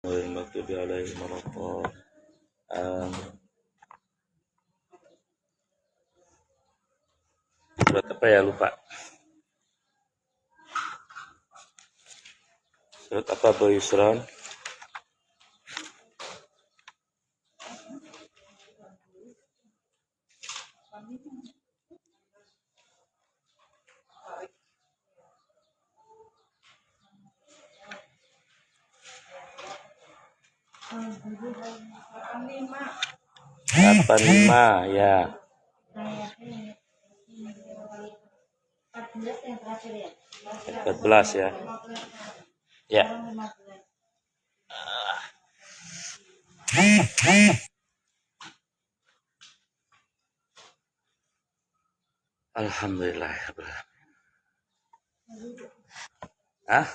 المغضوب عليهم ولا الضالين. Surat apa ya, lupa. Surat apa, Bu Yusran? Delapan lima ya. 14 ya. Ya. Alhamdulillah. Hah?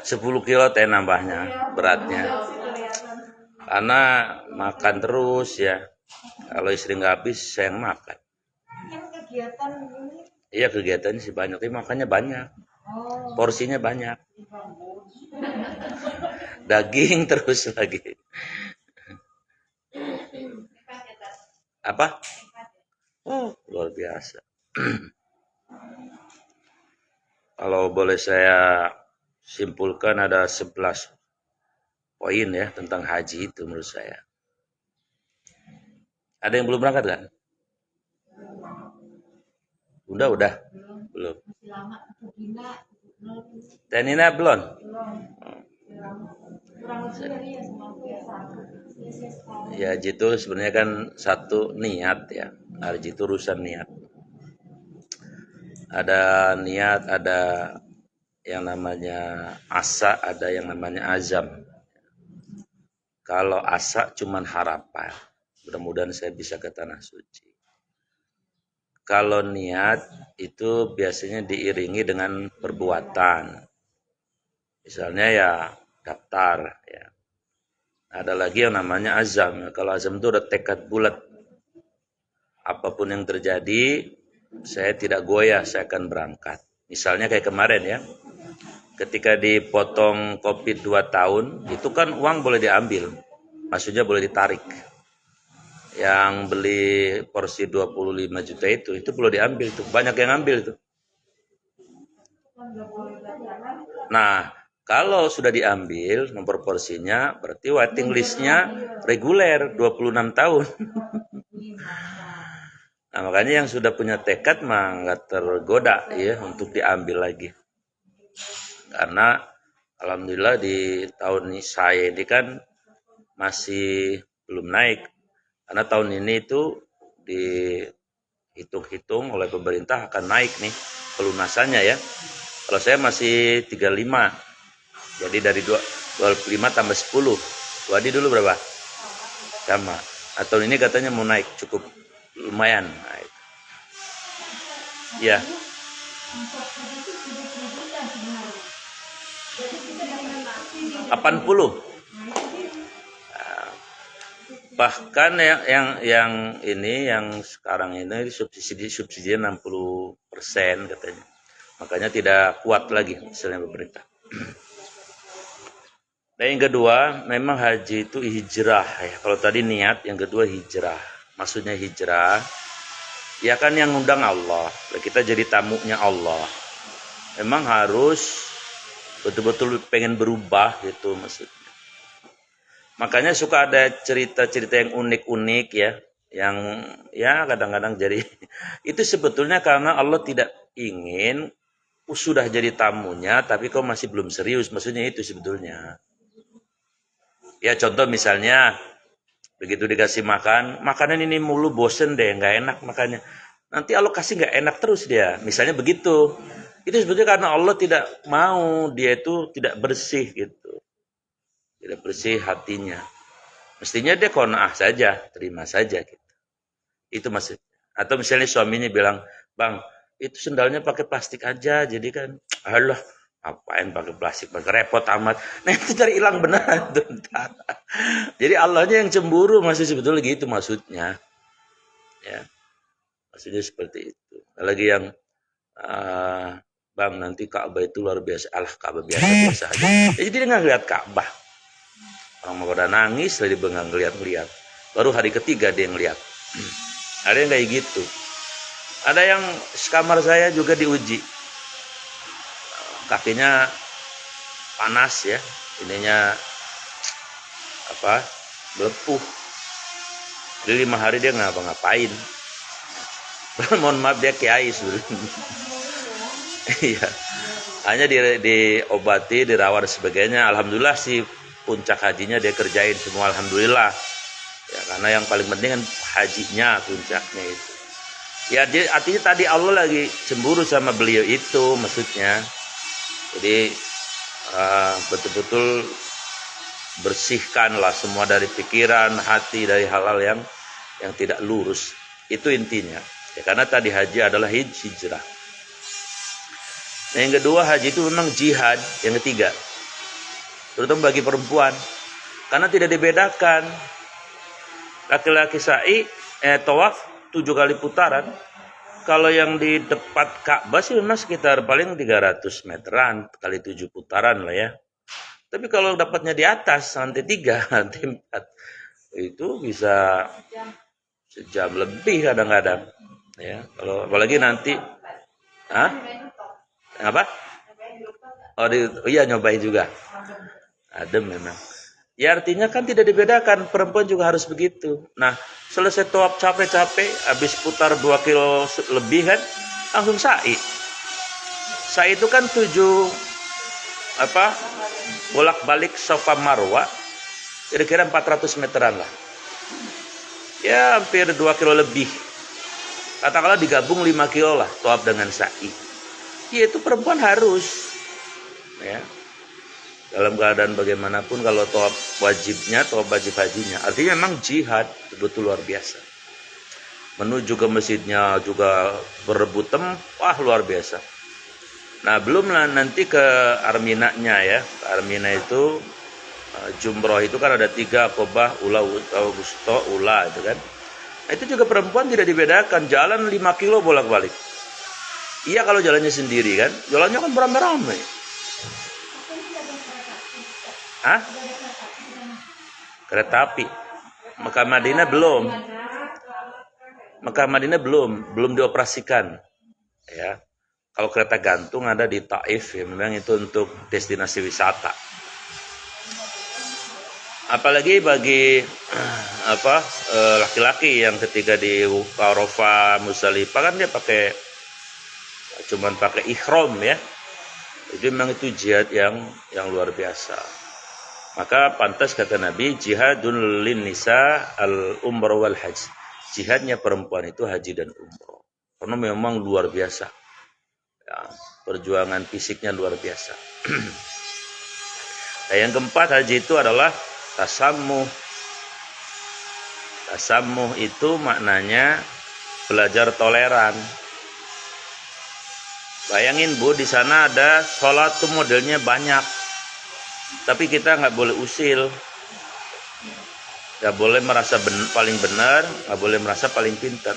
10 kilo teh nambahnya beratnya. Karena makan terus ya. Kalau istri nggak habis, saya yang makan. Iya, kegiatannya sih banyak, tapi makannya banyak. Porsinya banyak. Daging terus lagi. Apa? Oh, luar biasa. Kalau boleh saya simpulkan ada 11 poin ya tentang haji itu menurut saya. Ada yang belum berangkat kan? Udah. Belum. Dan Nina belum? Ya, haji itu sebenarnya kan satu niat ya. Haji itu urusan niat. Ada niat, ada yang namanya asa, ada yang namanya azam. Kalau asa cuman harapan, mudah-mudahan saya bisa ke tanah suci. Kalau niat itu biasanya diiringi dengan perbuatan. Misalnya ya daftar ya. Ada lagi yang namanya azam. Kalau azam itu udah tekad bulat. Apapun yang terjadi, saya tidak goyah, saya akan berangkat. Misalnya kayak kemarin ya. Ketika dipotong COVID 2 tahun, itu kan uang boleh diambil. Maksudnya boleh ditarik. Yang beli porsi 25 juta itu perlu diambil tuh. Banyak yang ambil tuh. Nah, kalau sudah diambil nomor porsinya, berarti waiting listnya reguler 26 tahun. Nah, makanya yang sudah punya tekad mah nggak tergoda ya untuk diambil lagi. Karena alhamdulillah di tahun ini saya ini kan masih belum naik. Karena tahun ini itu dihitung-hitung oleh pemerintah akan naik nih pelunasannya ya. Kalau saya masih 35. Jadi dari 25 tambah 10. Wadi dulu berapa? Sama. Nah, tahun ini katanya mau naik cukup lumayan. Nah, itu. Ya. $80. Bahkan yang ini yang sekarang ini subsidinya 60% katanya. Makanya tidak kuat lagi misalnya pemerintah. Dan yang kedua, memang haji itu hijrah ya. Kalau tadi niat, yang kedua hijrah. Maksudnya hijrah, ya kan yang ngundang Allah. Kita jadi tamunya Allah. Memang harus betul-betul pengen berubah gitu maksudnya. Makanya suka ada cerita-cerita yang unik-unik ya. Yang ya kadang-kadang jadi. Itu sebetulnya karena Allah tidak ingin sudah jadi tamunya, tapi kau masih belum serius. Maksudnya itu sebetulnya. Ya contoh misalnya, begitu dikasih makan, makanan ini mulu bosen deh, nggak enak makannya. Nanti Allah kasih nggak enak terus dia. Misalnya begitu. Itu sebetulnya karena Allah tidak mau, dia itu tidak bersih gitu. Tidak bersih hatinya. Mestinya dia qanaah saja, terima saja gitu. Itu maksudnya. Atau misalnya suaminya bilang, "Bang, itu sendalnya pakai plastik aja." Jadi kan, alah, apain pakai plastik, pakai repot amat. Nah, itu cari hilang beneran tuh. Jadi Allahnya yang cemburu, masih sebetulnya gitu maksudnya. Ya. Maksudnya seperti itu. Lagi yang Bang, nanti Ka'bah itu luar biasa. Alah, Ka'bah biasa-biasa aja. Ya, jadi dia nggak lihat Ka'bah. Orang mau pada nangis, dia bengang ngeliat-ngeliat. Baru hari ketiga dia ngeliat. Ada yang kayak gitu. Ada yang sekamar saya juga diuji. Kakinya panas ya. Ininya apa? Melepuh. Jadi 5 hari dia ngapa-ngapain. Mohon maaf, dia kiai sebenarnya. Iya. Hanya diobati, dirawat dan sebagainya. Alhamdulillah sih puncak hajinya dia kerjain semua, alhamdulillah. Ya, karena yang paling penting kan hajinya, puncaknya itu. Ya, jadi artinya tadi Allah lagi cemburu sama beliau itu maksudnya. Jadi betul-betul bersihkanlah semua dari pikiran, hati, dari hal-hal yang tidak lurus. Itu intinya. Ya, karena tadi haji adalah hijrah. Nah, yang kedua, haji itu memang jihad. Yang ketiga, terutama bagi perempuan, karena tidak dibedakan. Laki-laki sa'i tawaf 7 kali putaran. Kalau yang di depan Ka'bah sih memang sekitar paling 300 meteran kali 7 putaran lah ya. Tapi kalau dapatnya di atas lantai 3, lantai 4, itu bisa sejam lebih kadang-kadang. Ya, kalau apalagi nanti, apa? Iya, nyobain juga. Adem memang. Ya, artinya kan tidak dibedakan, perempuan juga harus begitu. Nah, selesai tawaf capek-capek, habis putar 2 kilo lebih kan, langsung sa'i. Sa'i itu kan 7 bolak-balik Safa Marwa, kira-kira 400 meteran lah. Ya, hampir 2 kilo lebih. Katakanlah digabung 5 kilo lah tawaf dengan sa'i. Ya, itu perempuan harus. Ya. Dalam keadaan bagaimanapun, kalau tawaf wajibnya, tawaf wajib hajinya, artinya memang jihad betul luar biasa. Menuju ke masjidnya juga berebut tempah luar biasa. Nah, belum nanti ke Arminanya ya. Armina itu jumroh itu kan ada 3, Aqobah, Ula, Wusta, Ula itu kan. Nah, itu juga perempuan tidak dibedakan, jalan 5 kilo bolak-balik. Iya kalau jalannya sendiri kan, jalannya kan beramai-ramai. Kereta api. Mekah Madinah belum dioperasikan. Ya. Kalau kereta gantung ada di Taif ya, memang itu untuk destinasi wisata. Apalagi bagi laki-laki yang ketika di Arafah, Musdalifah kan dia cuman pakai ihram ya. Itu memang itu jihad yang luar biasa. Maka pantas kata Nabi, jihadun lin nisa al-umrah wal hajj. Jihadnya perempuan itu haji dan umrah. Karena memang luar biasa. Ya, perjuangan fisiknya luar biasa. Nah, yang keempat, haji itu adalah tasammuh. Tasammuh itu maknanya belajar toleran. Bayangin Bu, di sana ada sholat tuh modelnya banyak. Tapi kita nggak boleh usil, nggak boleh merasa paling benar, nggak boleh merasa paling pintar.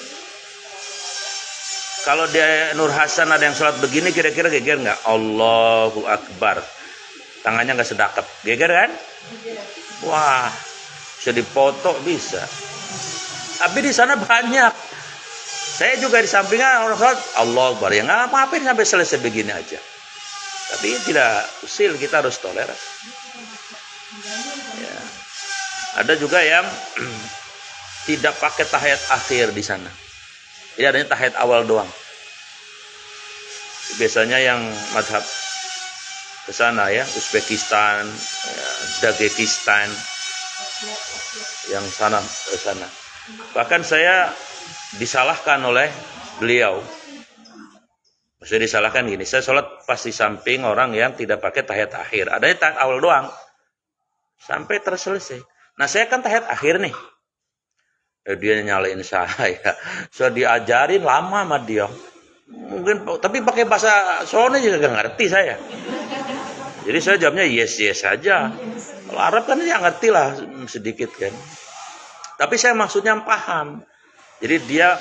Kalau dia Nur Hasan ada yang sholat begini, kira-kira geger nggak? Allahu Akbar, tangannya nggak sedekap, geger kan? Wah, bisa dipoto bisa. Tapi di sana banyak. Saya juga di sampingnya orang sholat, Allahu Akbar, ya nggak apa-apain sampai selesai begini aja. Tapi tidak usil, kita harus toleran. Ya. Ada juga yang tidak pakai tahiyat akhir di sana. Jadi adanya tahiyat awal doang. Biasanya yang madhab ke sana ya, Uzbekistan, ya, Dagestan, yang sana ke sana. Bahkan saya disalahkan oleh beliau. Maksudnya disalahkan gini, saya sholat pas di samping orang yang tidak pakai tahiyat akhir. Adanya tahiyat awal doang. Sampai terselesai. Nah, saya kan tahiyat akhir nih. Dia nyalain saya. Saya diajarin lama sama dia. Mungkin, tapi pakai bahasa Sunda juga gak ngerti saya. Jadi saya jawabnya yes saja. Kalau Arab kan ya ngerti lah sedikit kan. Tapi saya maksudnya paham. Jadi dia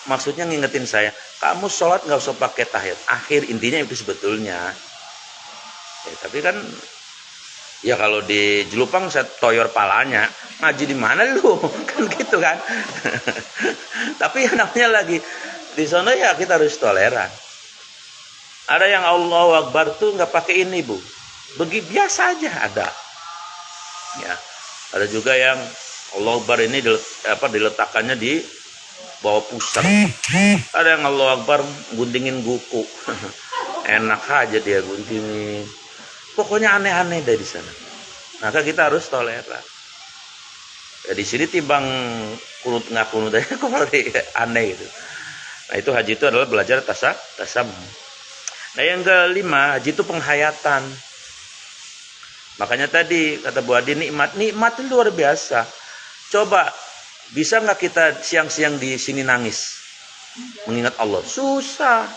maksudnya ngingetin saya, kamu sholat nggak usah pakai tahiyat akhir, intinya itu sebetulnya. Ya, tapi kan ya kalau di Jelupang saya toyor palanya, ngaji di mana lu? Kan gitu kan. Tapi yang namanya lagi di sana ya kita harus toleran. Ada yang Allahu Akbar tuh nggak pakai ini, Bu. Biasa aja ada. Ya. Ada juga yang Allahu Akbar ini diletakkannya di bawah pusar. Ada yang Allahu Akbar guntingin buku. Enak aja dia guntingin. Pokoknya aneh-aneh dari sana. Maka kita harus toleran. Ya di sini timbang kunut nggak kunut aja kok aneh gitu. Nah itu haji itu adalah belajar tasam. Nah yang kelima, haji itu penghayatan. Makanya tadi kata Bu Adi, nikmat itu luar biasa. Coba bisa nggak kita siang-siang di sini nangis mengingat Allah? Susah.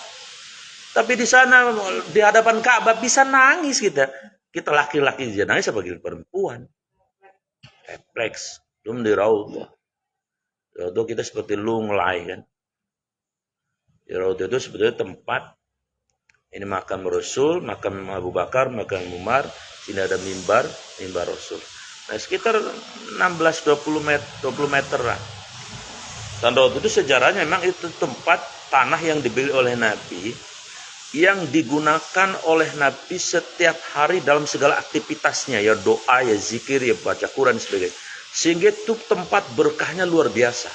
Tapi di sana di hadapan Ka'bah bisa nangis kita. Kita laki-laki aja nangis apa gitu perempuan? Refleks. Belum di Raudhah. Raudhah kita seperti lunglai kan. Di Raudhah itu sebetulnya tempat ini makam Rasul, makam Abu Bakar, makam Umar. Sini ada mimbar Rasul. Nah sekitar 16-20 meter lah. Dan Raudhah itu sejarahnya memang itu tempat tanah yang dibeli oleh Nabi, yang digunakan oleh Nabi setiap hari dalam segala aktivitasnya, ya doa, ya zikir, ya baca Quran dan sebagainya. Sehingga itu tempat berkahnya luar biasa.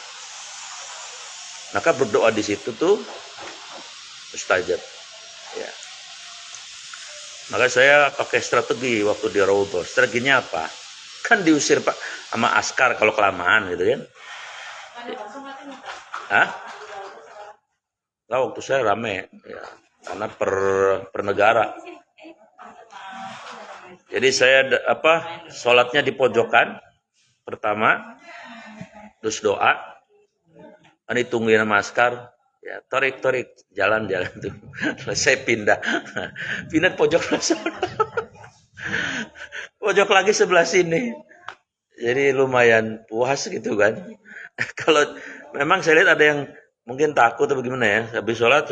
Maka berdoa di situ tuh mustajab. Ya. Maka saya pakai strategi waktu di Raudhah. Strateginya apa? Kan diusir Pak sama askar kalau kelamaan gitu kan. Hah? Nah, waktu saya rame ya. Karena per negara. Jadi saya sholatnya di pojokan pertama, terus doa, ini tungguin sama askar, ya torik jalan tuh, saya pindah pojok pojok lagi sebelah sini, jadi lumayan puas gitu kan. Kalau memang saya lihat ada yang mungkin takut atau gimana ya, habis sholat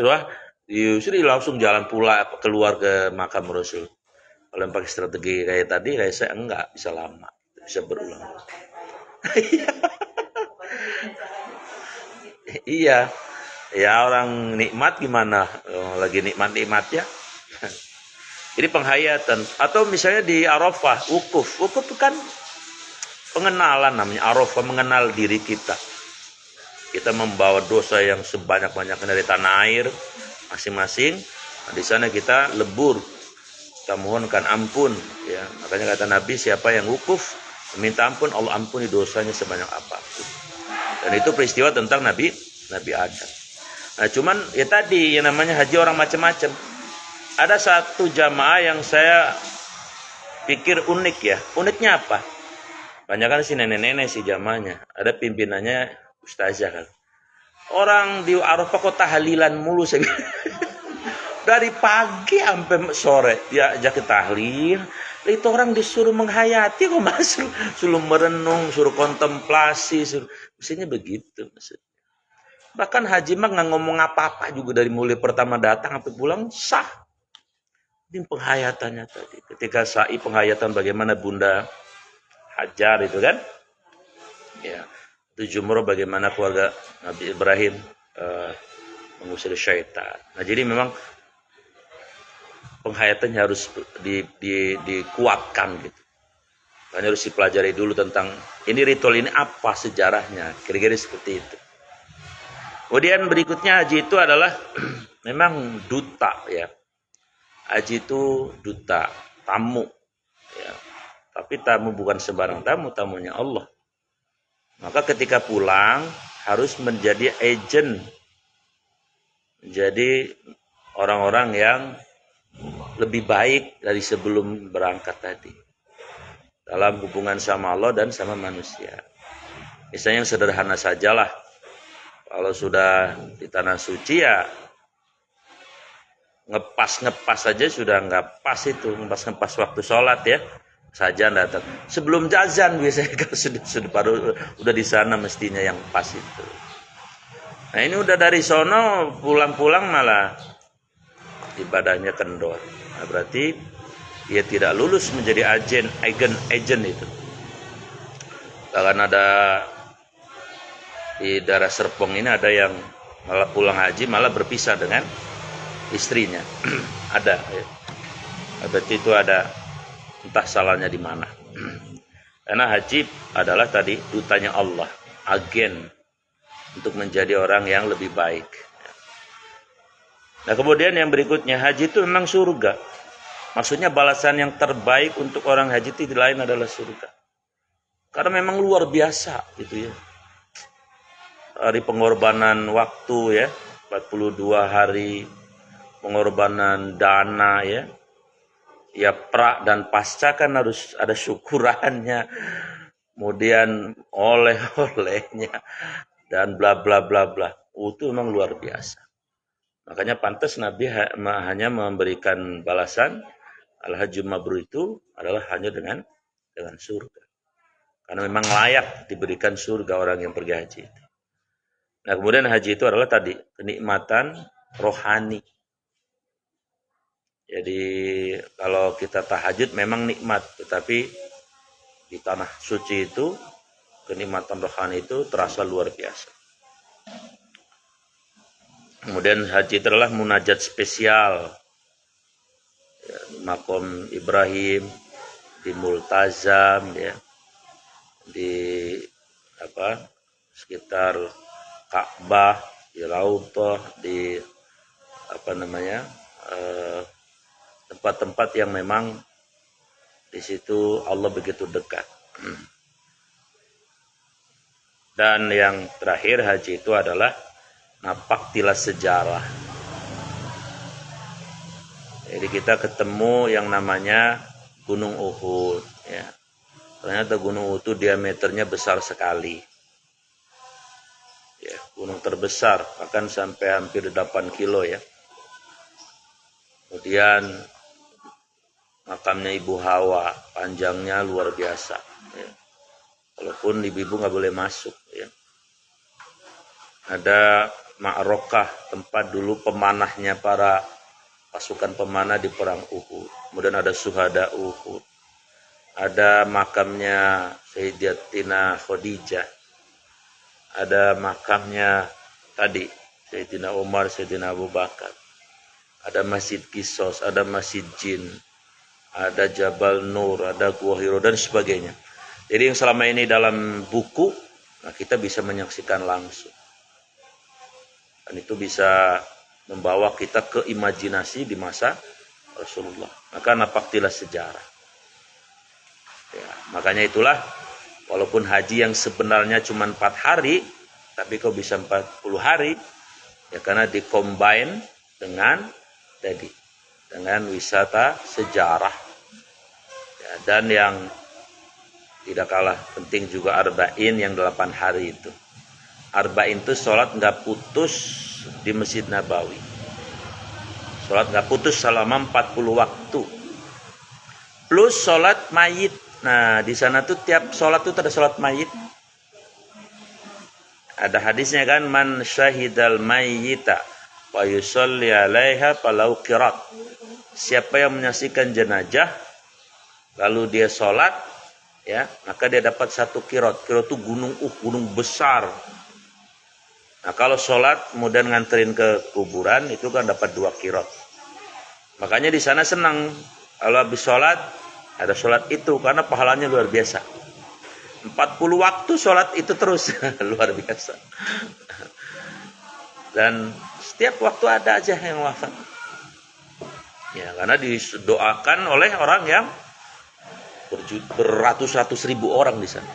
diusir langsung jalan pula keluar ke makam Rasul. Kalau yang pakai strategi kayak tadi, kayak saya enggak, bisa lama, bisa berulang. Iya, ya orang nikmat gimana? Lagi nikmat-nikmatnya. Jadi penghayatan. Atau misalnya di Arafah, wukuf itu kan pengenalan namanya. Arafah mengenal diri kita. Kita membawa dosa yang sebanyak-banyaknya dari tanah air masing-masing. Nah, di sana kita lebur, kita mohonkan ampun. Ya, makanya kata Nabi, siapa yang wukuf meminta ampun, Allah ampuni dosanya sebanyak apapun. Dan itu peristiwa tentang Nabi Adam. Nah, cuman ya tadi yang namanya haji orang macam-macam. Ada satu jamaah yang saya pikir unik ya. Uniknya apa? Banyak kan si nenek-nenek si jamaahnya. Ada pimpinannya ustazah kan. Orang di Arafah kok tahlilan mulu saya. Dari pagi sampai sore dia ajak tahlil. Itu orang disuruh menghayati kok masuk, suruh merenung, suruh kontemplasi, mestinya begitu maksudnya. Bahkan haji mah nggak ngomong apa-apa juga dari mulai pertama datang sampai pulang sah. Ini penghayatannya tadi. Ketika sa'i penghayatan bagaimana Bunda Hajar itu kan, ya itu jumroh bagaimana keluarga Nabi Ibrahim mengusir syaitan. Nah jadi memang penghayatannya harus dikuatkan gitu. Hanya harus dipelajari dulu tentang ini ritual ini apa sejarahnya, kira-kira seperti itu. Kemudian berikutnya haji itu adalah memang duta ya. Haji itu duta, tamu ya. Tapi tamu bukan sembarang tamu, tamunya Allah. Maka ketika pulang harus menjadi agent. Menjadi orang-orang yang lebih baik dari sebelum berangkat tadi. Dalam hubungan sama Allah dan sama manusia. Misalnya yang sederhana sajalah. Kalau sudah di tanah suci ya ngepas saja sudah nggak pas itu. Ngepas waktu sholat ya. Saja datang. Sebelum azan biasanya kalau sudah baru udah di sana mestinya yang pas itu. Nah ini udah dari sono pulang-pulang malah ibadahnya kendor. Nah, berarti dia tidak lulus menjadi agen itu. Bahkan ada di daerah Serpong ini ada yang malah pulang haji malah berpisah dengan istrinya. Ada ya. Berarti itu ada entah salahnya di mana. Karena haji adalah tadi dutanya Allah, agen untuk menjadi orang yang lebih baik. Nah kemudian yang berikutnya, haji itu memang surga. Maksudnya balasan yang terbaik untuk orang haji itu lain adalah surga. Karena memang luar biasa gitu ya. Hari pengorbanan waktu ya, 42 hari pengorbanan dana ya. Ya pra dan pasca kan harus ada syukurannya, kemudian oleh-olehnya dan bla bla bla bla. Itu memang luar biasa. Makanya pantas Nabi hanya memberikan balasan al-hajjul mabrur itu adalah hanya dengan surga. Karena memang layak diberikan surga orang yang pergi haji. Nah kemudian haji itu adalah tadi kenikmatan rohani. Jadi kalau kita tahajud memang nikmat, tetapi di tanah suci itu kenikmatan rohani itu terasa luar biasa. Kemudian haji itu adalah munajat spesial ya, makom Ibrahim di Multazam ya, di sekitar Ka'bah, di Raudhah, di tempat-tempat yang memang di situ Allah begitu dekat. Dan yang terakhir haji itu adalah napak tilas sejarah. Jadi kita ketemu yang namanya Gunung Uhud ya. Ternyata Gunung Uhud itu diameternya besar sekali. Ya, gunung terbesar akan sampai hampir 8 kilo ya. Kemudian makamnya Ibu Hawa, panjangnya luar biasa. Ya. Walaupun ibu-ibu nggak boleh masuk. Ya. Ada Ma'rokah, tempat dulu pemanahnya para pasukan pemanah di perang Uhud. Kemudian ada Syuhada Uhud. Ada makamnya Sayyidatina Khadijah. Ada makamnya tadi Sayyidina Umar, Sayyidina Abu Bakar. Ada Masjid Qissos, ada Masjid Jin. Ada Jabal Nur, ada Gua Hiro dan sebagainya. Jadi yang selama ini dalam buku, nah kita bisa menyaksikan langsung. Dan itu bisa membawa kita ke imajinasi di masa Rasulullah. Maka napaktilah sejarah. Ya, makanya itulah, walaupun haji yang sebenarnya cuma 4 hari, tapi kok bisa 40 hari, ya karena dikombine dengan wisata sejarah. Dan yang tidak kalah penting juga arba'in yang 8 hari itu. Arba'in itu sholat nggak putus di Masjid Nabawi. Sholat nggak putus selama 40 waktu. Plus sholat mayit. Nah di sana tuh tiap sholat tuh ada sholat mayit. Ada hadisnya kan, man syahidal mayyita wa yusalli alaiha falau qirat. Siapa yang menyaksikan jenazah lalu dia sholat, ya, maka dia dapat 1 qirot. Qirot itu gunung besar. Nah, kalau sholat kemudian nganterin ke kuburan, itu kan dapat 2 qirot. Makanya di sana senang kalau habis sholat, ada sholat itu, karena pahalanya luar biasa. 40 waktu sholat itu terus, luar biasa. Dan setiap waktu ada aja yang wafat. Ya, karena didoakan oleh orang yang beratus-ratus ribu orang di sana.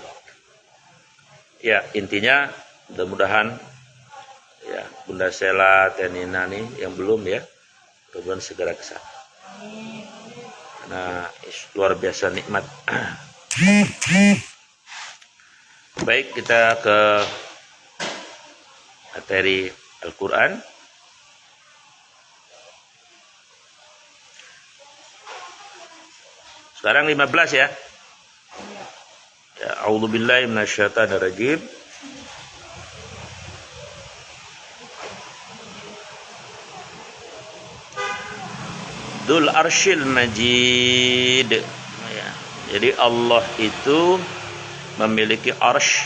Ya, intinya mudah-mudahan ya Bunda Sela, Tenina nih yang belum ya, mudah-mudahan segera ke sana. Karena luar biasa nikmat. Baik, kita ke materi Al-Qur'an. Sekarang 15 ya. Ya, a'udzubillahi minasyaitonirrajim. Dzul Arsyil Majid. Ya. Jadi Allah itu memiliki arsy,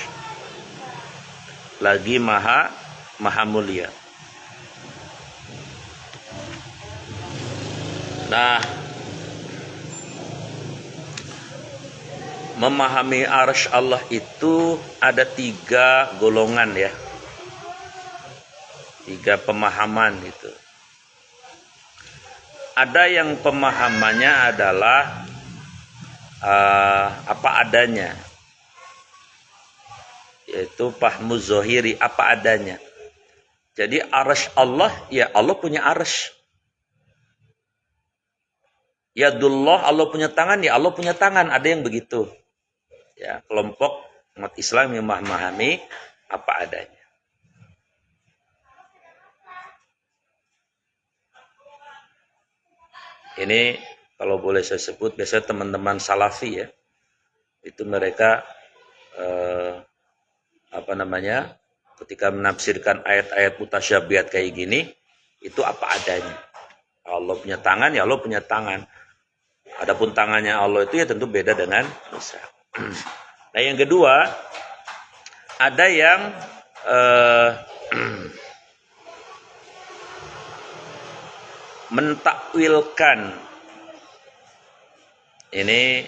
lagi maha mulia. Nah, memahami arsy Allah itu ada 3 golongan ya. 3 pemahaman itu. Ada yang pemahamannya adalah apa adanya, yaitu fahmu zohiri, apa adanya. Jadi arsy Allah, ya Allah punya arsy. Yadullah, Allah punya tangan, ya Allah punya tangan. Ada yang begitu. Ya, kelompok umat Islam yang memahami apa adanya. Ini kalau boleh saya sebut, biasanya teman-teman salafi ya, itu mereka ketika menafsirkan ayat-ayat mutasyabihat kayak gini, itu apa adanya. Allah punya tangan, ya Allah punya tangan. Adapun tangannya Allah itu ya tentu beda dengan Musa. Nah yang kedua, ada yang mentakwilkan. Ini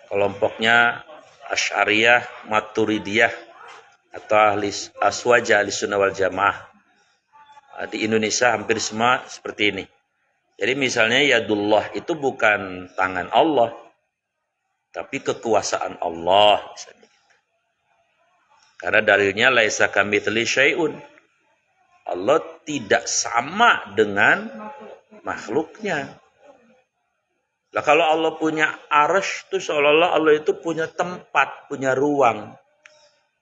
kelompoknya Asy'ariyah, Maturidiyah atau ahli aswaja, ahli sunnah wal jamaah. Di Indonesia hampir semua seperti ini. Jadi misalnya yadullah itu bukan tangan Allah, tapi kekuasaan Allah. Misalnya. Karena dalilnya laisa kamitsli syai'un. Allah tidak sama dengan makhluknya. Lah kalau Allah punya arsy itu seolah-olah Allah itu punya tempat, punya ruang.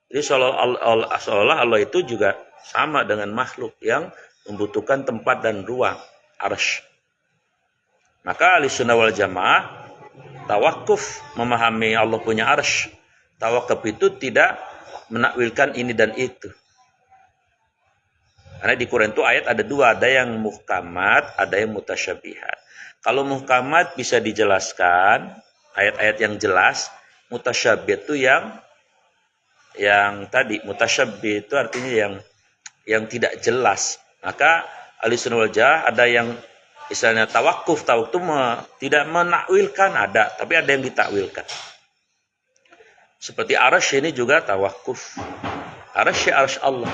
Jadi seolah-olah Allah itu juga sama dengan makhluk yang membutuhkan tempat dan ruang, arsy. Maka ahli sunnah wal jamaah tawakuf memahami Allah punya arsy. Tawakuf itu tidak menakwilkan ini dan itu. Karena di Quran itu ayat ada 2, ada yang muhkamat, ada yang mutasyabihat. Kalau muhkamat bisa dijelaskan, ayat-ayat yang jelas, mutasyabihat itu yang tadi, mutasyabih itu artinya yang tidak jelas. Maka ahli sunnah wal jamaah ada yang misalnya tawakuf itu tidak menakwilkan, ada, tapi ada yang ditakwilkan. Seperti arsy ini juga tawakuf. Arsy Allah.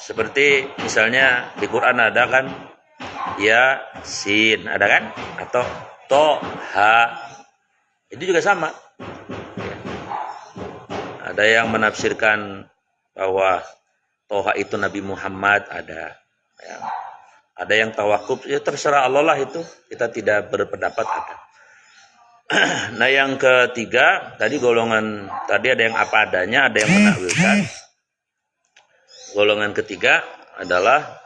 Seperti misalnya di Quran ada kan Yasin, ada kan? Atau Toha. Itu juga sama. Ada yang menafsirkan bahwa Toha itu Nabi Muhammad, ada. Ya. Ada yang tawakuf, ya terserah Allah lah itu. Kita tidak berpendapat ada. Nah yang ketiga, tadi golongan, tadi ada yang apa adanya, ada yang menakwilkan. Golongan ketiga adalah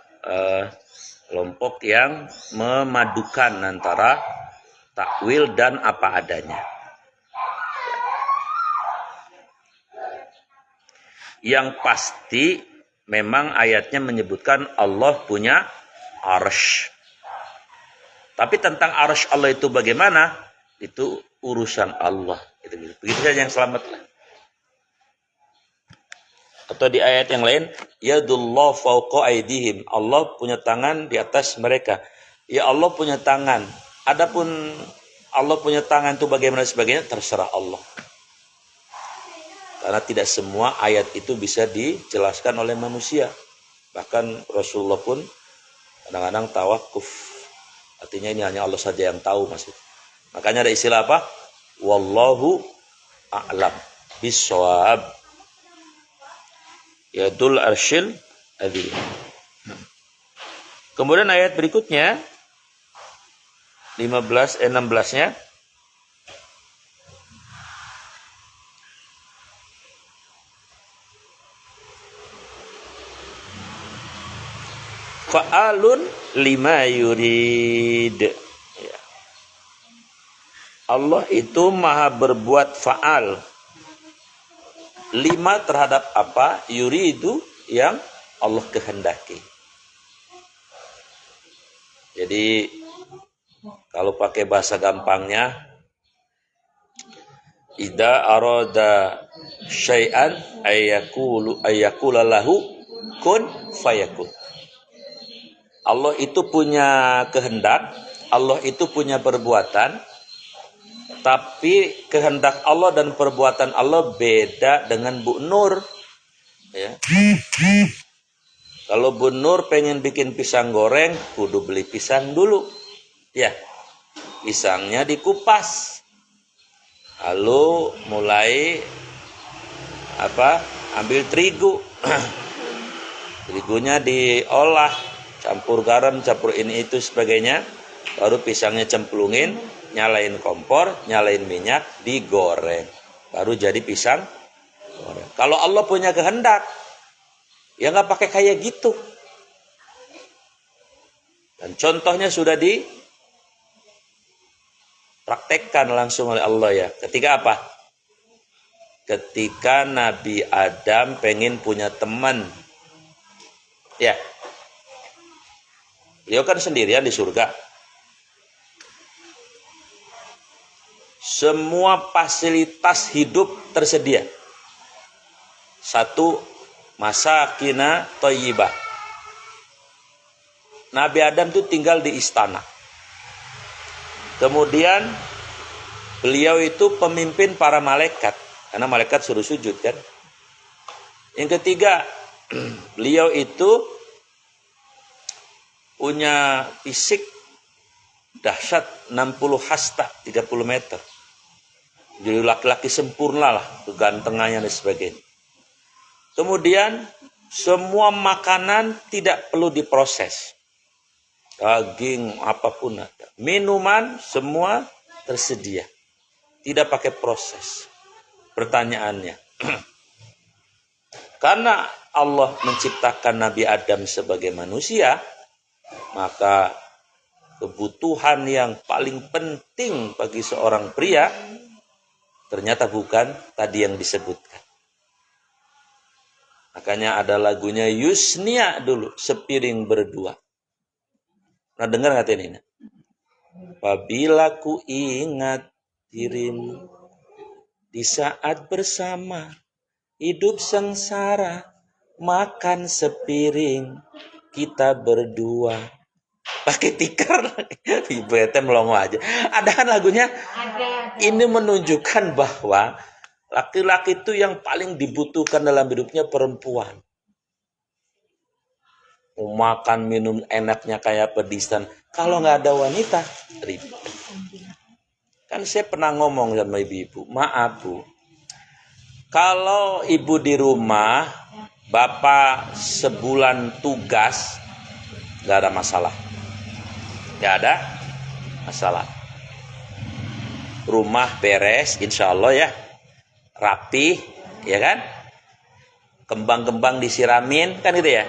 kelompok yang memadukan antara takwil dan apa adanya. Yang pasti memang ayatnya menyebutkan Allah punya arsy. Tapi tentang arsy Allah itu bagaimana? Itu urusan Allah. Begitu saja yang selamatlah. Atau di ayat yang lain, yadullah fawqa aydihim. Allah punya tangan di atas mereka. Ya Allah punya tangan. Adapun Allah punya tangan itu bagaimana sebagainya terserah Allah. Karena tidak semua ayat itu bisa dijelaskan oleh manusia. Bahkan Rasulullah pun kadang-kadang tawakuf. Artinya ini hanya Allah saja yang tahu maksud. Makanya ada istilah apa? Wallahu a'lam bis-shawab. Yadul arsyil adzim. Kemudian ayat berikutnya 16-nya fa'alun lima yurid. Ya. Allah itu maha berbuat fa'al. 5 terhadap apa? Yuridu yang Allah kehendaki. Jadi kalau pakai bahasa gampangnya, idza arada syai'an ayyakula lahu kun fayakun. Allah itu punya kehendak, Allah itu punya perbuatan, tapi kehendak Allah dan perbuatan Allah beda dengan Bu Nur. Ya. Kalau Bu Nur pengen bikin pisang goreng, kudu beli pisang dulu. Ya, pisangnya dikupas. Lalu mulai ambil terigu. Terigunya diolah, campur garam, campur ini itu sebagainya. Baru pisangnya cemplungin, nyalain kompor, nyalain minyak, digoreng. Baru jadi pisang goreng. Kalau Allah punya kehendak, ya nggak pakai kayak gitu. Dan contohnya sudah dipraktekkan langsung oleh Allah ya. Ketika apa? Ketika Nabi Adam pengen punya teman. Ya. Beliau kan sendirian di surga. Semua fasilitas hidup tersedia. Satu, masakina thayyibah. Nabi Adam itu tinggal di istana. Kemudian beliau itu pemimpin para malaikat. Karena malaikat suruh sujud kan. Yang ketiga, beliau itu punya fisik dahsyat 60 hasta, 30 meter. Jadi laki-laki sempurna lah, kegantengannya dan sebagainya. Kemudian semua makanan tidak perlu diproses. Daging apapun ada. Minuman semua tersedia. Tidak pakai proses. Pertanyaannya, karena Allah menciptakan Nabi Adam sebagai manusia, maka kebutuhan yang paling penting bagi seorang pria ternyata bukan tadi yang disebutkan. Makanya ada lagunya Yusnia dulu, sepiring berdua. Nah dengar nggak ini? Apabila ku ingat dirimu di saat bersama, hidup sengsara, makan sepiring, kita berdua. Pakai tikar, ibu ete melongo aja. Ada kan lagunya? Ini menunjukkan bahwa laki-laki itu yang paling dibutuhkan dalam hidupnya perempuan. Mau makan minum enaknya kayak pedisan. Kalau nggak ada wanita, ribet. Kan saya pernah ngomong sama ibu-ibu, maaf bu, kalau ibu di rumah, bapak sebulan tugas, nggak ada masalah. Nggak ada masalah. Rumah beres, insya Allah ya, rapi, ya kan? Kembang-kembang disiramin, kan gitu ya?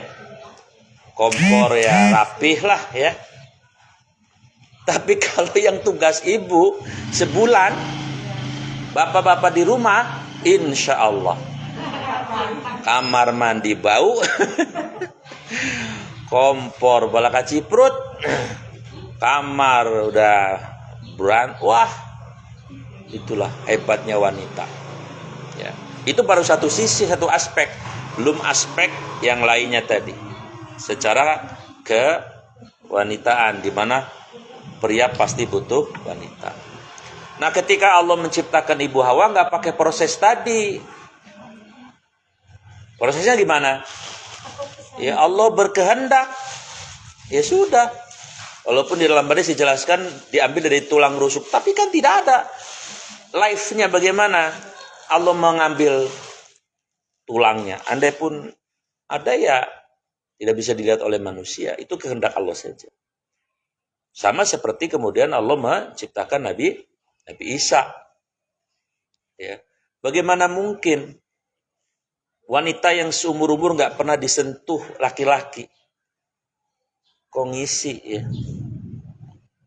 Kompor ya rapih lah ya. Tapi kalau yang tugas ibu sebulan, bapak-bapak di rumah, insya Allah kamar mandi bau, kompor bala kaciprut, kamar udah wah, itulah hebatnya wanita. Ya, itu baru satu sisi, satu aspek, belum aspek yang lainnya tadi. Secara kewanitaan, di mana pria pasti butuh wanita. Nah, ketika Allah menciptakan Ibu Hawa nggak pakai proses tadi. Prosesnya gimana? Ya Allah berkehendak. Ya sudah. Walaupun di dalam hadis dijelaskan diambil dari tulang rusuk, tapi kan tidak ada live-nya bagaimana Allah mengambil tulangnya. Andai pun ada ya tidak bisa dilihat oleh manusia. Itu kehendak Allah saja. Sama seperti kemudian Allah menciptakan Nabi Isa. Ya. Bagaimana mungkin wanita yang seumur-umur nggak pernah disentuh laki-laki kok ngisi ya.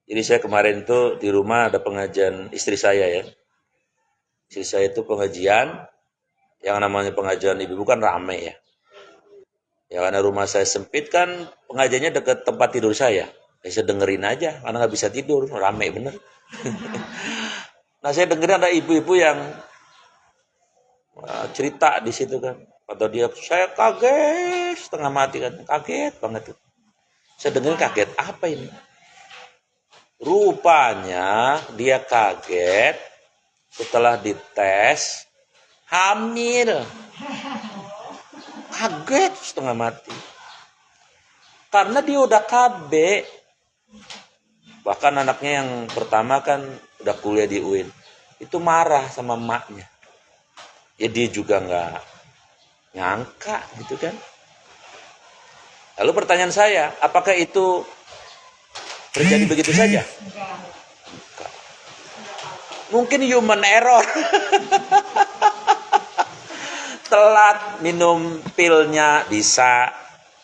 Jadi saya kemarin tuh di rumah ada pengajian istri saya ya. Istri saya itu pengajian, yang namanya pengajian ibu kan rame ya. Ya karena rumah saya sempit kan pengajiannya dekat tempat tidur saya. saya dengerin aja karena nggak bisa tidur, rame bener. Nah saya dengerin ada ibu-ibu yang cerita di situ kan, kata dia saya kaget setengah mati kan, kaget banget tuh. Saya dengerin kaget apa ini? Rupanya dia kaget setelah dites hamil. Kaget setengah mati. Karena dia udah KB. Bahkan anaknya yang pertama kan udah kuliah di UIN. Itu marah sama emaknya. Ya dia juga nggak nyangka gitu kan. Lalu pertanyaan saya, apakah itu terjadi begitu saja? Mungkin human error. Telat minum pilnya bisa,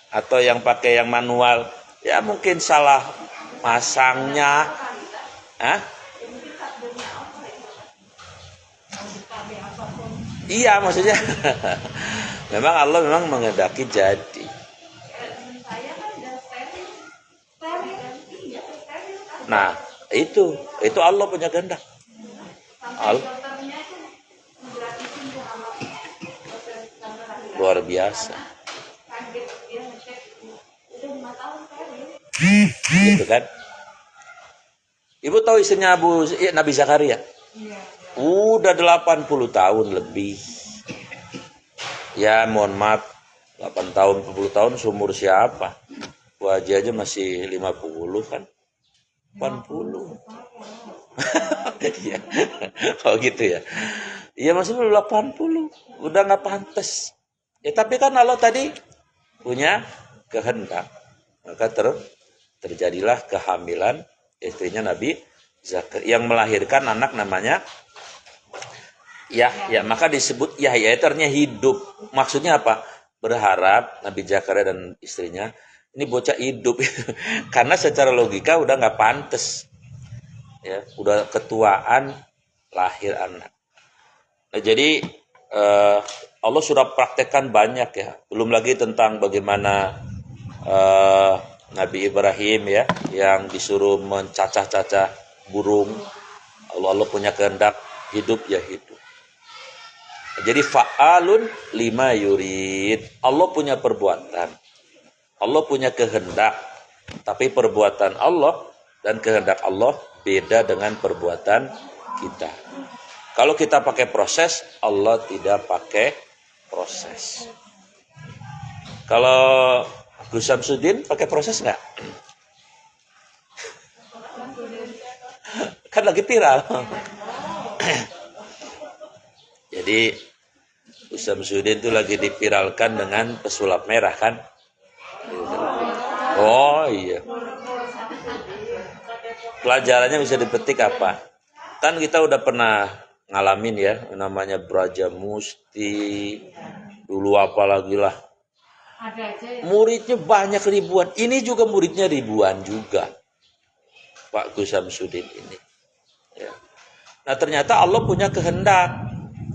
atau yang pakai yang manual ya mungkin salah masangnya. Iya maksudnya memang Allah memang menghendaki jadi. Nah itu Allah punya kehendak. Luar biasa. Gitu kan. Ibu tahu istrinya Nabi Zakaria? Udah 80 tahun lebih. Ya mohon maaf, 8 tahun, 10 tahun seumur siapa? Wajah aja masih 50 kan? 80. Iya. Oh gitu ya. Iya masih 80. Udah nggak pantas. Ya tapi kan Allah tadi punya kehendak. Maka terjadilah kehamilan istrinya Nabi Zakaria yang melahirkan anak namanya Yahya. Maka disebut Yahya itu artinya hidup. Maksudnya apa? Berharap Nabi Zakaria dan istrinya ini bocah hidup. Karena secara logika udah nggak pantas. Ya, udah ketuaan lahir anak. Nah, jadi Allah sudah praktekkan banyak ya. Belum lagi tentang bagaimana Nabi Ibrahim ya yang disuruh mencacah-cacah burung. Allah punya kehendak hidup ya hidup. Jadi fa'alun lima yurid. Allah punya perbuatan. Allah punya kehendak. Tapi perbuatan Allah dan kehendak Allah beda dengan perbuatan kita. Kalau kita pakai proses, Allah tidak pakai proses. Kalau Gus Samsudin pakai proses nggak? Kan lagi viral. Jadi Gus Samsudin itu lagi dipiralkan dengan pesulap merah kan? Oh iya. Pelajarannya bisa dipetik apa? Kan kita udah pernah ngalamin ya, namanya Braja Musti, dulu apalagi lah. Muridnya banyak ribuan. Ini juga muridnya ribuan juga. Pak Gus Samsudin ini. Ya. Nah ternyata Allah punya kehendak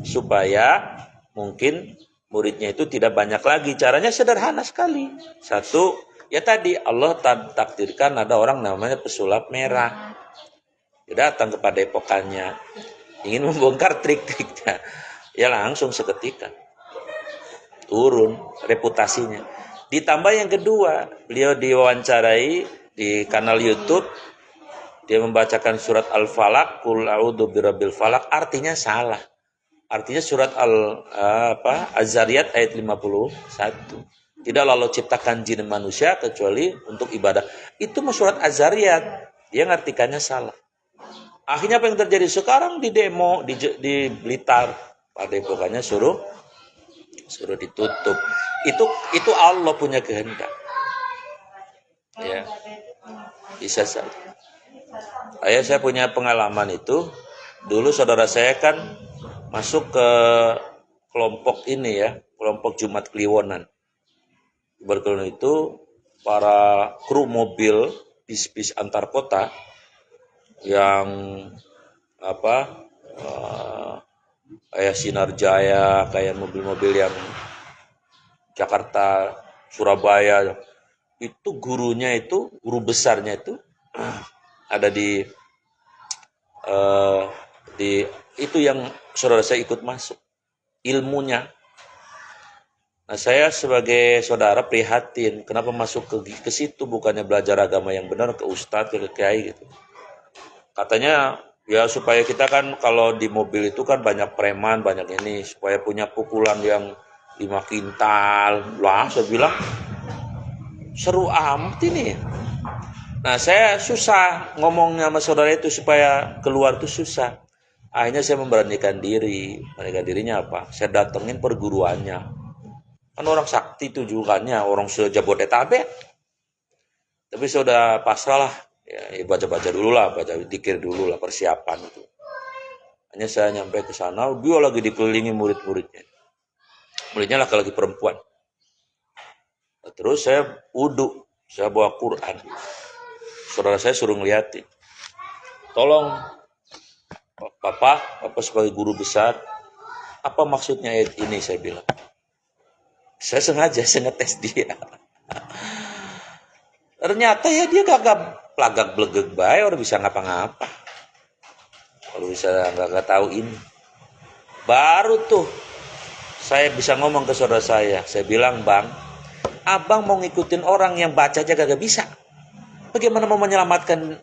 supaya mungkin muridnya itu tidak banyak lagi. Caranya sederhana sekali. Satu, ya tadi Allah takdirkan ada orang namanya pesulap merah. Dia datang kepada epokannya, ingin membongkar trik-triknya. Ya langsung seketika turun reputasinya. Ditambah yang kedua, beliau diwawancarai di kanal YouTube. Dia membacakan surat Al-Falaq, Qul a'udzu birabbil falaq, artinya salah. Artinya surat Az-Zariyat ayat 51. Tidaklah Allah ciptakan jin dan manusia kecuali untuk ibadah. Itu surat Az-Zariyat. Dia ngartikannya salah. Akhirnya apa yang terjadi sekarang di demo di Blitar, pada epokannya suruh ditutup. Itu Allah punya kehendak. Ya. Bisa saja. Saya punya pengalaman itu. Dulu saudara saya kan masuk ke kelompok ini ya, kelompok Jumat Kliwonan. Berkeluar itu para kru mobil bis-bis antar kota yang kayak Sinar Jaya, kayak mobil-mobil yang Jakarta, Surabaya, itu gurunya itu, guru besarnya itu ada eh, di itu yang saudara saya ikut masuk ilmunya. Nah, saya sebagai saudara prihatin, kenapa masuk ke situ, bukannya belajar agama yang benar, ke ustadz, ke kiai gitu. Katanya ya supaya kita kan kalau di mobil itu kan banyak preman, banyak ini, supaya punya pukulan yang 5 kintal. Lah, saya bilang seru amat ini. Nah, saya susah ngomongnya sama saudara itu supaya keluar itu susah. Akhirnya saya memberanikan diri. Memberanikan dirinya apa? Saya datengin perguruannya. Kan orang sakti tujuannya, orang sejabodetabek. Tapi saya udah pasrah lah. Ya, baca-baca dulu lah, baca dikir dulu lah persiapan itu. Hanya saya nyampe ke sana, dia lagi dikelilingi murid-muridnya. Muridnya laki-laki perempuan. Nah, terus saya wudhu, saya bawa Quran. Saudara saya suruh ngeliatin. Tolong, Bapak sebagai guru besar, apa maksudnya ayat ini, saya bilang. Saya sengaja ngetes dia. Ternyata ya dia kagak pelagak belegeg bae, orang bisa ngapa-ngapa. Kalau bisa nggak tahu ini. Baru tuh saya bisa ngomong ke saudara saya bilang, Bang, abang mau ngikutin orang yang baca aja kagak bisa. Bagaimana mau menyelamatkan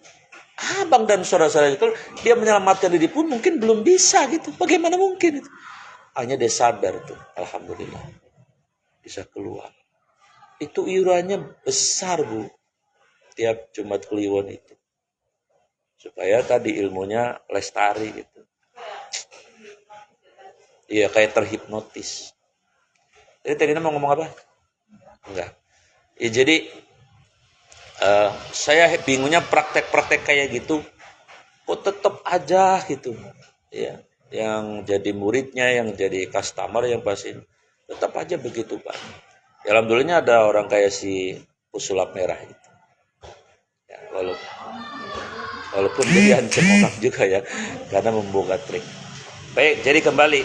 abang dan saudara saya itu? Dia menyelamatkan diri pun mungkin belum bisa gitu. Bagaimana mungkin itu? Hanya dia sadar tuh, alhamdulillah bisa keluar. Itu iurannya besar, Bu, tiap Jumat Kliwon itu, supaya tadi ilmunya lestari gitu. Iya, kayak terhipnotis. Jadi tadi mau ngomong apa? Enggak. Ya, jadi saya bingungnya praktek-praktek kayak gitu kok tetap aja gitu ya, yang jadi muridnya, yang jadi customer, yang pasti tetap aja begitu, Pak. Ya, alhamdulillahnya ada orang kayak si pesulap merah gitu ya, walaupun dia ancam orang juga ya, karena membuka trik. Baik, jadi kembali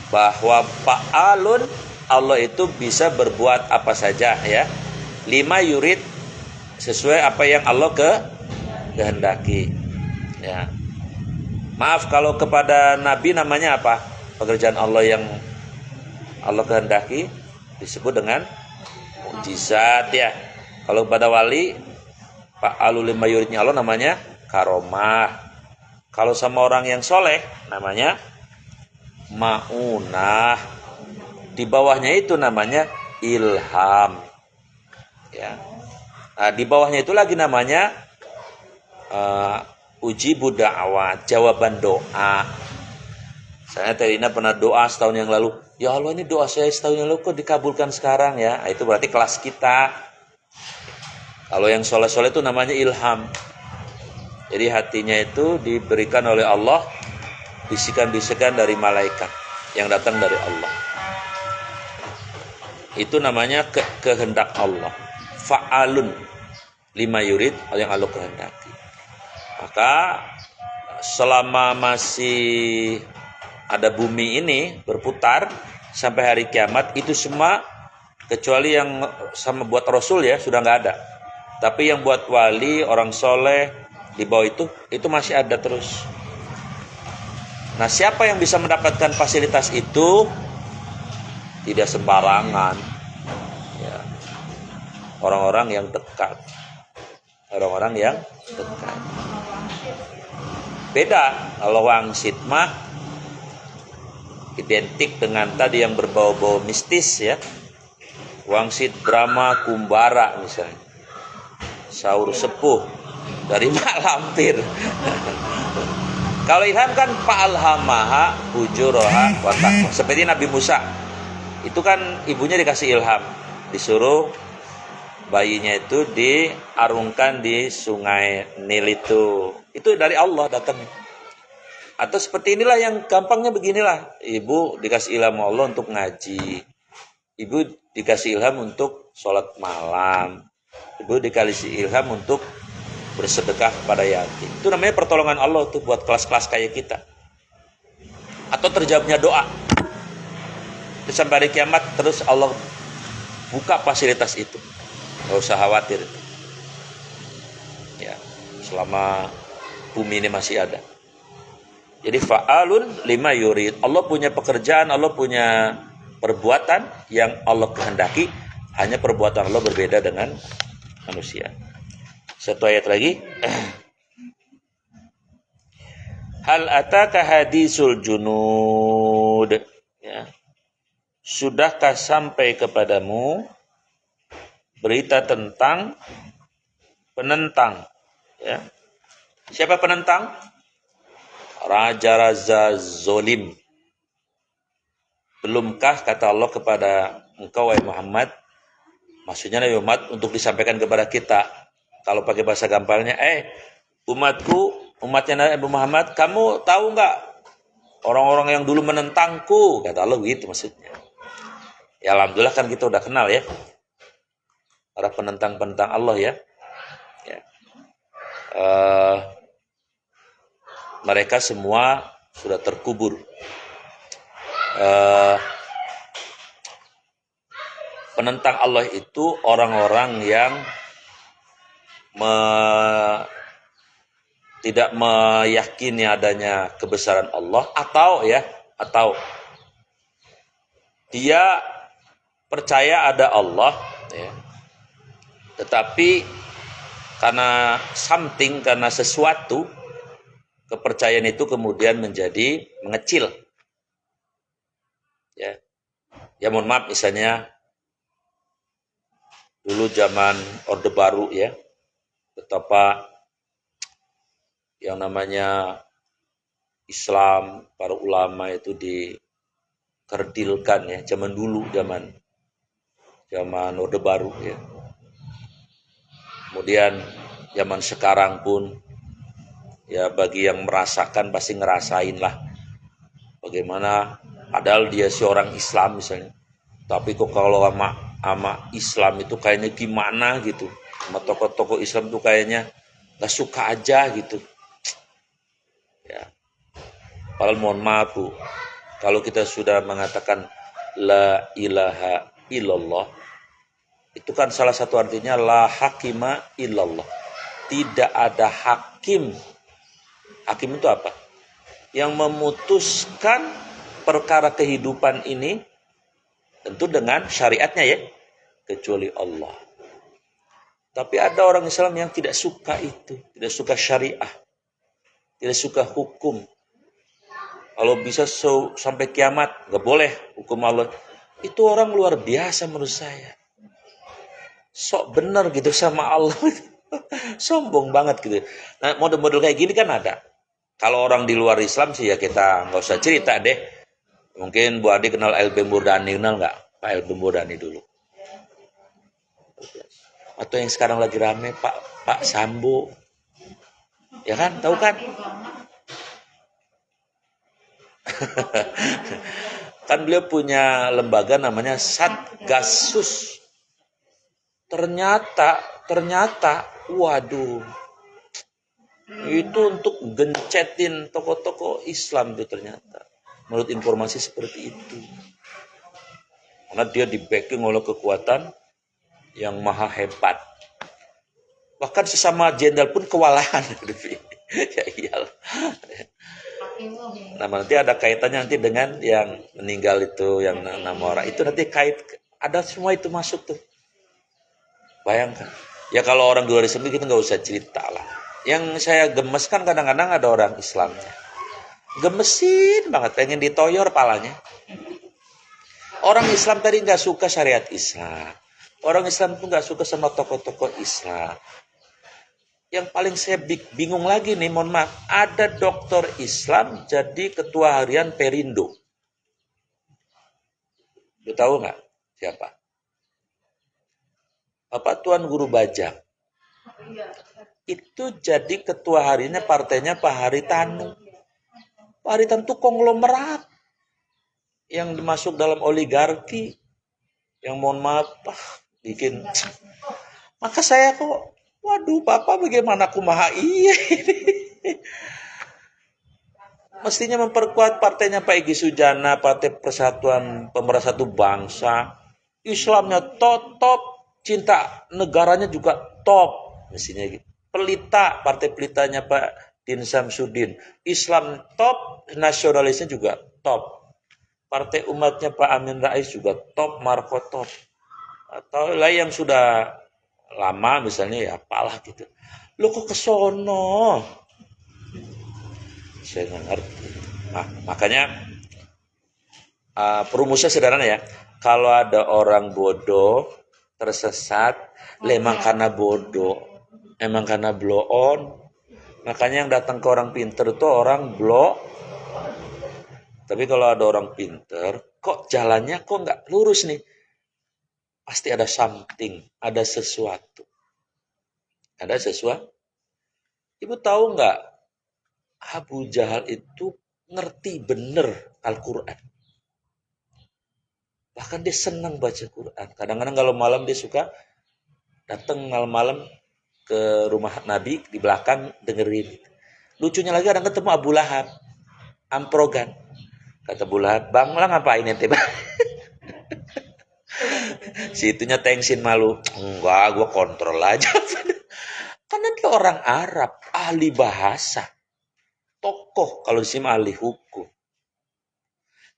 bahwa fa'alun, Allah itu bisa berbuat apa saja ya. 5 yurid, sesuai apa yang Allah kehendaki ya. Maaf kalau kepada Nabi namanya apa? Pekerjaan Allah yang Allah kehendaki disebut dengan mukjizat ya. Kalau pada wali fa'alul 5 yuridnya Allah namanya karomah. Kalau sama orang yang soleh namanya ma'unah. Di bawahnya itu namanya ilham ya. Nah, di bawahnya itu lagi namanya uji da'wah, jawaban doa. Saya Terina pernah doa setahun yang lalu, ya Allah, ini doa saya setahun yang lalu kok dikabulkan sekarang ya. Nah, itu berarti kelas kita. Kalau yang soleh-soleh itu namanya ilham. Jadi hatinya itu diberikan oleh Allah bisikan-bisikan dari malaikat yang datang dari Allah. Itu namanya kehendak Allah. Fa'alun 5 yurid yang Allah kehendaki. Maka selama masih ada bumi ini berputar sampai hari kiamat, itu semua kecuali yang sama buat Rasul ya sudah nggak ada. Tapi yang buat wali, orang soleh di bawah itu masih ada terus. Nah, siapa yang bisa mendapatkan fasilitas itu? Tidak sembarangan ya. Orang-orang yang dekat. Orang-orang yang dekat. Beda kalau wangsit mah identik dengan tadi yang berbau-bau mistis ya. Wangsit Brahma Kumbara misalnya. Saur sepuh dari Mak Lampir. Kalau ilham kan fa'alhamaha ujuraha wa taqwa. Seperti Nabi Musa. Itu kan ibunya dikasih ilham, disuruh bayinya itu diarungkan di sungai Nil itu dari Allah datang. Atau seperti inilah yang gampangnya beginilah, ibu dikasih ilham Allah untuk ngaji, ibu dikasih ilham untuk sholat malam, ibu dikasih ilham untuk bersedekah pada yatim. Itu namanya pertolongan Allah tuh buat kelas-kelas kayak kita. Atau terjawabnya doa. Sampai hari kiamat terus Allah buka fasilitas itu. Nggak usah khawatir. Ya, selama bumi ini masih ada. Jadi fa'alun lima yurid. Allah punya pekerjaan, Allah punya perbuatan yang Allah kehendaki. Hanya perbuatan Allah berbeda dengan manusia. Satu ayat lagi. Hal ataka hadisul junud. Ya. Sudahkah sampai kepadamu berita tentang penentang? Ya. Siapa penentang? Raja-raja zolim. Belumkah kata Allah kepada engkau wahai Muhammad, maksudnya Nabi Muhammad untuk disampaikan kepada kita. Kalau pakai bahasa gampangnya, umatku, umatnya Nabi Muhammad, kamu tahu nggak orang-orang yang dulu menentangku? Kata Allah gitu maksudnya. Ya alhamdulillah kan kita udah kenal ya, para penentang-penentang Allah ya. Ya. Mereka semua sudah terkubur. Penentang Allah itu orang-orang yang tidak meyakini adanya kebesaran Allah, atau dia percaya ada Allah, ya, tetapi karena sesuatu, kepercayaan itu kemudian menjadi mengecil. Ya mohon maaf, misalnya dulu zaman Orde Baru ya, betapa yang namanya Islam, para ulama itu dikerdilkan ya, zaman dulu, zaman Orde Baru ya. Kemudian zaman sekarang pun ya, bagi yang merasakan pasti ngerasain lah bagaimana, padahal dia seorang Islam misalnya, tapi kok kalau sama Islam itu kayaknya gimana gitu, sama tokoh-tokoh Islam tuh kayaknya gak suka aja gitu ya. Padahal mohon maaf Bu, kalau kita sudah mengatakan la ilaha illallah, itu kan salah satu artinya la hakima illallah, tidak ada hakim. Hakim itu apa? Yang memutuskan perkara kehidupan ini tentu dengan syariatnya ya, kecuali Allah. Tapi ada orang Islam yang tidak suka itu, tidak suka syariah, tidak suka hukum. Kalau bisa sampai kiamat nggak boleh hukum Allah. Itu orang luar biasa menurut saya. Sok bener gitu sama Allah. Sombong banget gitu. Nah, model-model kayak gini kan ada. Kalau orang di luar Islam sih ya kita nggak usah cerita deh. Mungkin Bu Adi kenal LB Murdani, kenal nggak? Pak LB Murdani dulu. Atau yang sekarang lagi rame Pak Sambo. Ya kan, tahu kan? Kan beliau punya lembaga namanya Satgasus. Ternyata, waduh, itu untuk gencetin tokoh-tokoh Islam itu ternyata. Menurut informasi seperti itu. Karena dia di-backing oleh kekuatan yang maha hebat. Bahkan sesama jenderal pun kewalahan. Ya iyalah. Nah nanti ada kaitannya nanti dengan yang meninggal itu, yang nama orang itu nanti ada semua itu masuk tuh. Bayangkan. Ya kalau orang di luar Islam kita nggak usah cerita lah. Yang saya gemes kan kadang-kadang ada orang Islamnya. Gemesin banget, pengen ditoyor palanya. Orang Islam tadi nggak suka syariat Islam. Orang Islam pun nggak suka sama tokoh-tokoh Islam. Yang paling saya bingung lagi nih, mohon maaf, ada dokter Islam jadi ketua harian Perindo. Lu tahu nggak siapa? Bapak Tuan Guru Bajang. Itu jadi ketua hariannya partainya Pak Haritanu. Pak Haritanu itu konglomerat yang dimasuk dalam oligarki. Yang mohon maaf, bikin. Maka saya kok, waduh Bapak bagaimana kumaha iya ini. Mestinya memperkuat partainya Pak Egy Sujana, Partai Persatuan Pemersatu Bangsa. Islamnya top. cinta negaranya juga top, mestinya gitu. Pelita, partai pelitanya Pak Din Samsudin, Islam top, nasionalisnya juga top. Partai umatnya Pak Amin Rais juga top, Marco top. Atau lah yang sudah lama misalnya ya apalah gitu. Lo kok ke sono? Saya nggak ngerti. Nah, makanya perumusnya sederhana ya. Kalau ada orang bodoh tersesat, emang karena bodoh, emang karena blow on. Makanya yang datang ke orang pinter itu orang blow. Tapi kalau ada orang pinter, kok jalannya kok nggak lurus nih? Pasti ada something, ada sesuatu. Ada sesuatu. Ibu tahu nggak? Abu Jahal itu ngerti bener Al-Quran. Bahkan dia senang baca Quran. Kadang-kadang kalau malam dia suka datang malam-malam ke rumah Nabi di belakang dengerin. Lucunya lagi kadang ketemu Abu Lahab, amprogan. Kata Abu Lahab, bang lah ngapain ente bang? Si itunya tengsin malu. Enggak, gue kontrol aja. Karena dia orang Arab, ahli bahasa, tokoh kalau di sini ahli hukum.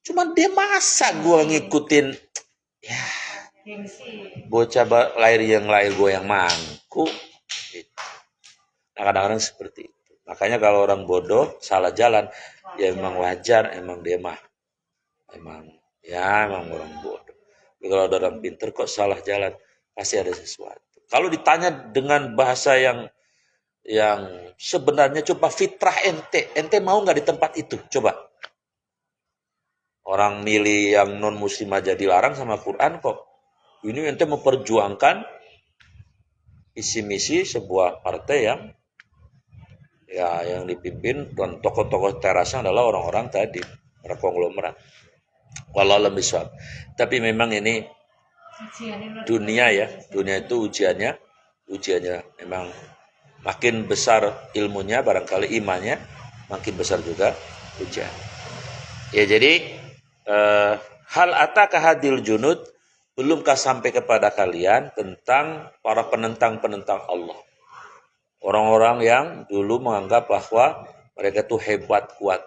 Cuman dia masa gue ngikutin, ya bocah lahir gue yang mangku. Nah kadang-kadang seperti itu. Makanya kalau orang bodoh salah jalan, ya memang wajar, emang dia mah, emang orang bodoh. Tapi kalau ada orang pinter kok salah jalan, pasti ada sesuatu. Kalau ditanya dengan bahasa yang sebenarnya coba fitrah ente mau nggak di tempat itu? Coba. Orang milih yang non muslim aja dilarang sama Quran kok. Ini ente memperjuangkan isi misi sebuah partai yang dipimpin dan tokoh-tokoh terasnya adalah orang-orang tadi, para konglomerat. Wallahu a'lam bishawab. Tapi memang ini dunia ya, dunia itu ujiannya memang makin besar ilmunya, barangkali imannya makin besar juga ujian. Ya jadi hal ataka hadil junud, belumkah sampai kepada kalian tentang para penentang-penentang Allah. Orang-orang yang dulu menganggap bahwa mereka tuh hebat, kuat.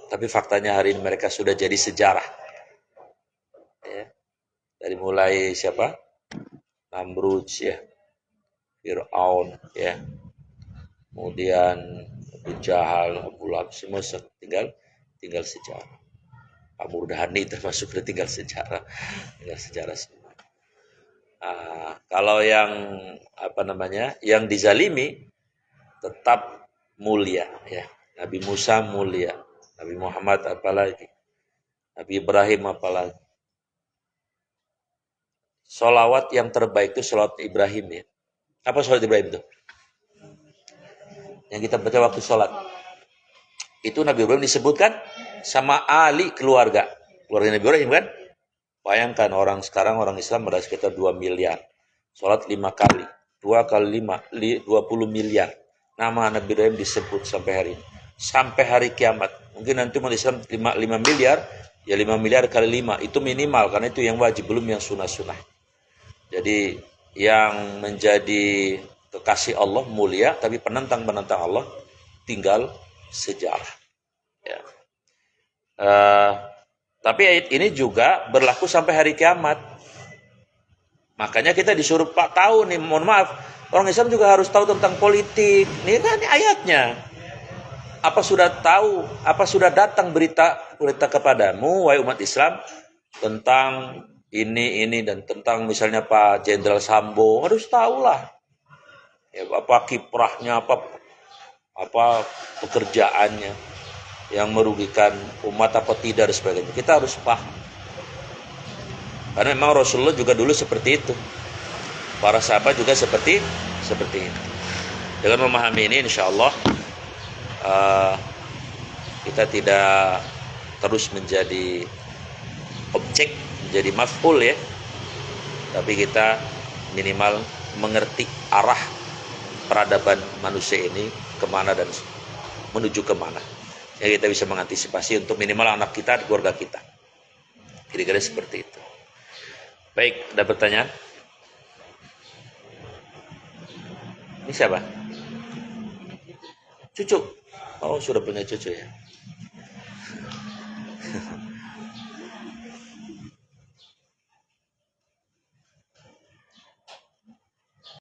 Tapi faktanya hari ini mereka sudah jadi sejarah. Ya. Dari mulai siapa? Namrud ya. Fir'aun ya. Kemudian Abu Jahal, Abu Lahab, semua tinggal sejarah. Pak Murdhani termasuk tinggal sejarah semua. Kalau yang yang dizalimi tetap mulia ya. Nabi Musa mulia, Nabi Muhammad apalagi, Nabi Ibrahim apalagi. Sholawat yang terbaik itu sholawat Ibrahim ya. Apa sholawat Ibrahim itu? Yang kita baca waktu sholat. Itu Nabi Ibrahim disebutkan sama ahli keluarga Nabi Ibrahim kan. Bayangkan orang Islam ada sekitar 2 miliar. Sholat 5 kali. 2 kali 5, 20 miliar. Nama Nabi Ibrahim disebut sampai hari ini. Sampai hari kiamat. Mungkin nanti umat Islam 5 miliar. Ya 5 miliar kali 5. Itu minimal. Karena itu yang wajib. Belum yang sunnah-sunnah. Jadi yang menjadi kekasih Allah mulia. Tapi penentang-penentang Allah tinggal sejarah. Ya. Tapi ayat ini juga berlaku sampai hari kiamat. Makanya kita disuruh tahu nih, mohon maaf, orang Islam juga harus tahu tentang politik. Ini kan ayatnya. Apa sudah datang berita kepadamu, wahai umat Islam, tentang ini dan tentang misalnya Pak Jenderal Sambo, harus tahulah. Ya, apa kiprahnya, apa pekerjaannya yang merugikan umat apa tidak dan sebagainya. Kita harus paham. Karena memang Rasulullah juga dulu seperti itu. Para sahabat juga seperti itu. Dengan memahami ini insyaallah kita tidak terus menjadi objek, menjadi maf'ul ya. Tapi kita minimal mengerti arah peradaban manusia ini kemana dan menuju kemana. Ya kita bisa mengantisipasi untuk minimal anak kita, keluarga kita. Kira-kira seperti itu. Baik, ada pertanyaan? Ini siapa? Cucu. Oh, sudah punya cucu ya.